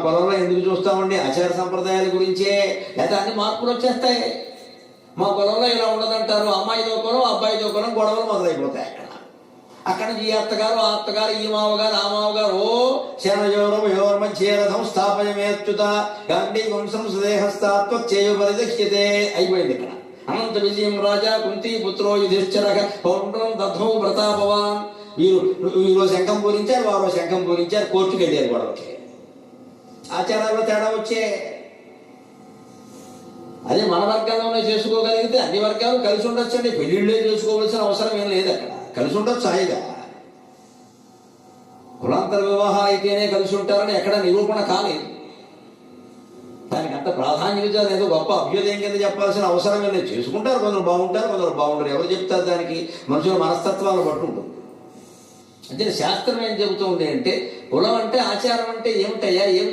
పొలంలో ఎందుకు చూస్తామండి? ఆచార సంప్రదాయాల గురించే. లేదా అన్ని మార్పులు వచ్చేస్తాయి. మా పొలంలో ఇలా ఉండదంటారు, అమ్మాయితో కులం అబ్బాయితో కులం గొడవలు మొదలైపోతాయి. అక్కడ ఈ అత్తగారు ఆ అత్తగారు, ఈ మామగారు ఆ మామగారు, ఓ శనయోరం యోర్మధ్యేరథం స్థాపయమేత్యుత గాంధీ వంశం సుదేహస్థాత్వ చేయు పరిదక్ష్యతే అయిపోయింది. ఇక్కడ అనంత విజయం రాజా కుంతి పుత్రో యుధిష్ఠిర పౌండ్రం దధౌ ప్రతాపవాన్. వీరు శంఖం పూరించారు, వారో శంఖం పూరించారు, కోర్టుకు వెళ్ళారు గొడవకి. ఆచారాల్లో తేడా వచ్చే. అదే మన వర్గాల్లోనే చేసుకోగలిగితే అన్ని వర్గాలు కలిసి ఉండొచ్చండి. పెళ్లిళ్ళే చేసుకోవాల్సిన అవసరం ఏం లేదు. అక్కడ కలిసి ఉండొచ్చు హాయిగా. కులాంతర వివాహాలు అయితేనే కలిసి ఉంటారని ఎక్కడ నిరూపణ కాలేదు. దానికి అంత ప్రాధాన్యత ఏదో గొప్ప అభ్యుదయం కింద చెప్పాల్సిన అవసరం ఏం లేదు. చేసుకుంటారు, కొందరు బాగుంటారు, కొందరు బాగుంటారు. ఎవరు చెప్తారు? దానికి మనుషుల మనస్తత్వాలను బట్టి ఉంటుంది. అంటే శాస్త్రం ఏం చెబుతుంది అంటే, కులం అంటే ఆచారం అంటే ఏమిటయ్యా, ఏమి